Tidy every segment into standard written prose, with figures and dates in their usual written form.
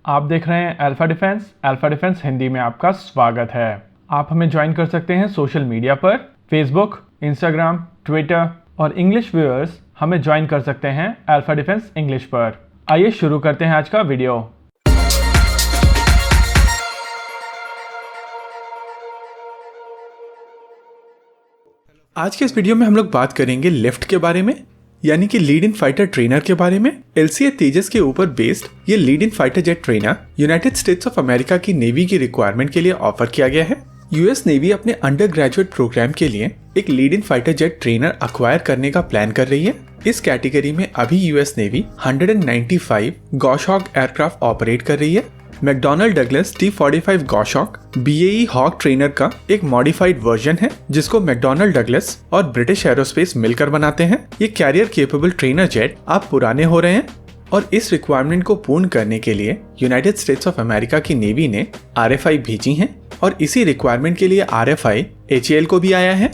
आप देख रहे हैं अल्फा डिफेंस हिंदी में आपका स्वागत है। आप हमें ज्वाइन कर सकते हैं सोशल मीडिया पर, फेसबुक, इंस्टाग्राम, ट्विटर और इंग्लिश व्यूअर्स हमें ज्वाइन कर सकते हैं अल्फा डिफेंस इंग्लिश पर। आइए शुरू करते हैं आज का वीडियो। आज के इस वीडियो में हम लोग बात करेंगे लिफ्ट के बारे में, यानी कि लीड इन फाइटर ट्रेनर के बारे में। LCA तेजस के ऊपर बेस्ड ये lead in fighter jet trainer United states of America की नेवी की रिक्वायरमेंट के लिए ऑफर किया गया है। यूएस नेवी अपने अंडर ग्रेजुएट प्रोग्राम के लिए एक lead in fighter jet trainer acquire करने का प्लान कर रही है। इस कैटेगरी में अभी US navy 195 Goshawk aircraft operate कर रही है। McDonnell Douglas T-45 Goshawk BAE Hawk trainer का एक मॉडिफाइड वर्जन है, जिसको मैकडॉनल्ड डगलस और ब्रिटिश एरोस्पेस मिलकर बनाते हैं। ये कैरियर केपेबल ट्रेनर जेट अब पुराने हो रहे हैं और इस रिक्वायरमेंट को पूर्ण करने के लिए यूनाइटेड स्टेट्स ऑफ अमेरिका की नेवी ने RFI भेजी है और इसी रिक्वायरमेंट के लिए RFI HAL को भी आया है।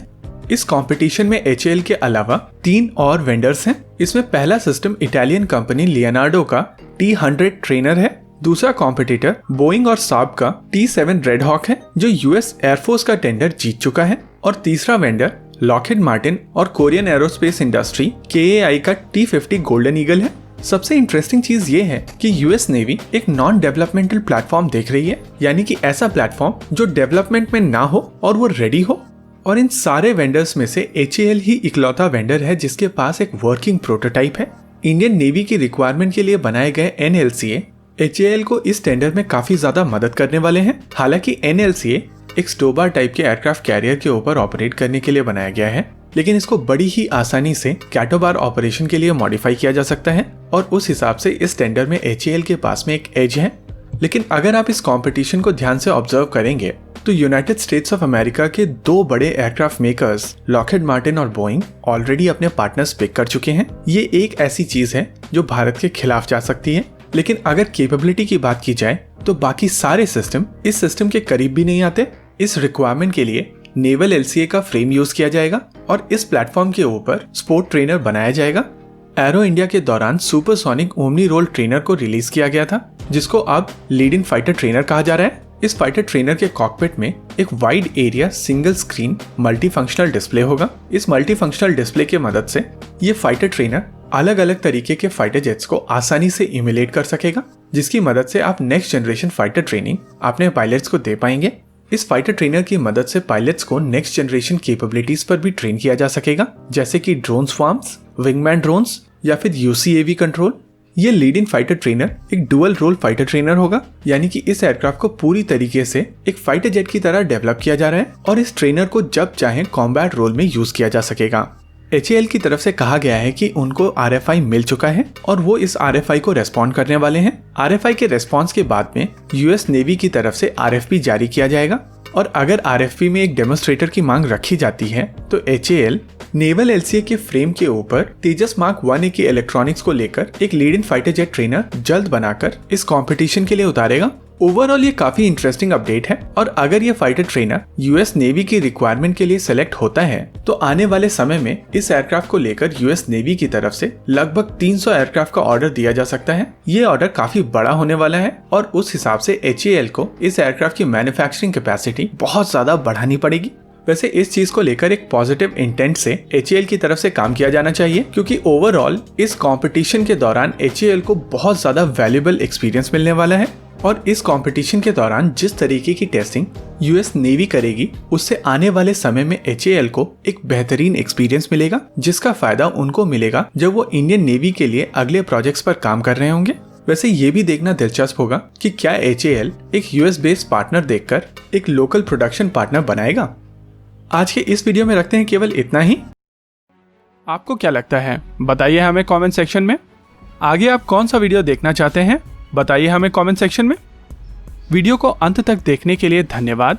इस कंपटीशन में HAL के अलावा 3 और वेंडर्स हैं। इसमें पहला सिस्टम इटालियन कंपनी लियोनार्डो का T-100 ट्रेनर है। दूसरा कॉम्पिटिटर बोइंग और साब का T-7 रेड हॉक है, जो यूएस एयरफोर्स का टेंडर जीत चुका है। और तीसरा वेंडर लॉकहीड मार्टिन और कोरियन एरोस्पेस इंडस्ट्री KAI का T-50 गोल्डन ईगल है। सबसे इंटरेस्टिंग चीज ये है कि यूएस नेवी एक नॉन डेवलपमेंटल प्लेटफॉर्म देख रही है, यानी कि ऐसा प्लेटफॉर्म जो डेवलपमेंट में ना हो और वो रेडी हो। और इन सारे वेंडर्स में से HAL ही इकलौता वेंडर है जिसके पास एक वर्किंग प्रोटोटाइप है। इंडियन नेवी की रिक्वायरमेंट के लिए बनाए गए NLCA HAL को इस टेंडर में काफी ज्यादा मदद करने वाले हैं। हालांकि NLCA एक स्टोबार टाइप के एयरक्राफ्ट कैरियर के ऊपर ऑपरेट करने के लिए बनाया गया है, लेकिन इसको बड़ी ही आसानी से कैटोबार ऑपरेशन के लिए मॉडिफाई किया जा सकता है और उस हिसाब से इस टेंडर में HAL के पास में एक एज है। लेकिन अगर आप इस कंपटीशन को ध्यान से ऑब्जर्व करेंगे तो यूनाइटेड स्टेट्स ऑफ अमेरिका के 2 बड़े एयरक्राफ्ट मेकर्स लॉकहीड मार्टिन और बोइंग ऑलरेडी अपने पार्टनर्स पिक कर चुके हैं। ये एक ऐसी चीज है जो भारत के खिलाफ जा सकती है। लेकिन अगर कैपेबिलिटी की बात की जाए तो बाकी सारे सिस्टम इस सिस्टम के करीब भी नहीं आते। इस रिक्वायरमेंट के लिए नेवल LCA का फ्रेम यूज किया जाएगा और इस प्लेटफॉर्म के ऊपर स्पोर्ट ट्रेनर बनाया जाएगा। एरो इंडिया के दौरान सुपरसोनिक ओमनी रोल ट्रेनर को रिलीज किया गया था, जिसको अब लीड इन फाइटर ट्रेनर कहा जा रहा है। इस फाइटर ट्रेनर के कॉकपिट में एक wide area single screen multifunctional display होगा। इस मल्टीफंक्शनल डिस्प्ले की मदद से ये फाइटर ट्रेनर अलग अलग तरीके के फाइटर जेट्स को आसानी से इमुलेट कर सकेगा, जिसकी मदद से आप नेक्स्ट जनरेशन फाइटर ट्रेनिंग अपने पायलट्स को दे पाएंगे। इस फाइटर ट्रेनर की मदद से पायलट्स को नेक्स्ट जनरेशन कैपेबिलिटीज पर भी ट्रेन किया जा सकेगा, जैसे कि ड्रोन स्वार्म्स, विंगमैन ड्रोन्स या फिर UCAV कंट्रोल। ये लीड इन फाइटर ट्रेनर एक डुअल रोल फाइटर ट्रेनर होगा, यानी कि इस एयरक्राफ्ट को पूरी तरीके से एक फाइटर जेट की तरह डेवलप किया जा रहा है और इस ट्रेनर को जब चाहे कॉम्बैट रोल में यूज किया जा सकेगा। HAL की तरफ से कहा गया है कि उनको RFI मिल चुका है और वो इस RFI को रेस्पॉन्ड करने वाले हैं। RFI के रेस्पॉन्स के बाद में यूएस नेवी की तरफ से RFP जारी किया जाएगा और अगर RFP में एक डेमोन्स्ट्रेटर की मांग रखी जाती है तो HAL नेवल LCA के फ्रेम के ऊपर तेजस मार्क 1A की इलेक्ट्रॉनिक्स को लेकर एक lead in fighter jet trainer जल्द बनाकर इस कंपटीशन के लिए उतारेगा। ओवरऑल ये काफी इंटरेस्टिंग अपडेट है और अगर ये फाइटर ट्रेनर यूएस नेवी की रिक्वायरमेंट के लिए सेलेक्ट होता है तो आने वाले समय में इस एयरक्राफ्ट को लेकर यूएस नेवी की तरफ से लगभग 300 एयरक्राफ्ट का ऑर्डर दिया जा सकता है। ये ऑर्डर काफी बड़ा होने वाला है और उस हिसाब से HAL को इस एयरक्राफ्ट की मैन्युफैक्चरिंग कैपेसिटी बहुत ज्यादा बढ़ानी पड़ेगी। वैसे इस चीज को लेकर एक पॉजिटिव इंटेंट से HAL की तरफ से काम किया जाना चाहिए, क्योंकि ओवरऑल इस कंपटीशन के दौरान HAL को बहुत ज्यादा वैल्यूएबल एक्सपीरियंस मिलने वाला है और इस कंपटीशन के दौरान जिस तरीके की टेस्टिंग यूएस नेवी करेगी उससे आने वाले समय में HAL को एक बेहतरीन एक्सपीरियंस मिलेगा, जिसका फायदा उनको मिलेगा जब वो इंडियन नेवी के लिए अगले प्रोजेक्ट्स पर काम कर रहे होंगे। वैसे ये भी देखना दिलचस्प होगा कि क्या HAL एक यूएस बेस्ड पार्टनर देखकर एक लोकल प्रोडक्शन पार्टनर बनाएगा। आज के इस वीडियो में रखते हैं केवल इतना ही। आपको क्या लगता है बताइए हमें कमेंट सेक्शन में। आगे आप कौन सा वीडियो देखना चाहते हैं बताइए हमें कमेंट सेक्शन में। वीडियो को अंत तक देखने के लिए धन्यवाद।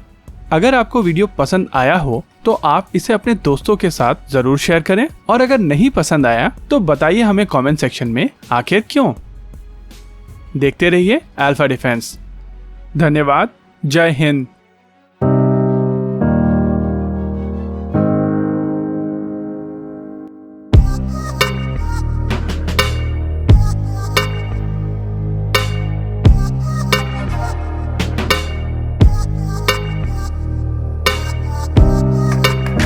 अगर आपको वीडियो पसंद आया हो तो आप इसे अपने दोस्तों के साथ जरूर शेयर करें और अगर नहीं पसंद आया तो बताइए हमें कमेंट सेक्शन में आखिर क्यों। देखते रहिए अल्फा डिफेंस। धन्यवाद। जय हिंद।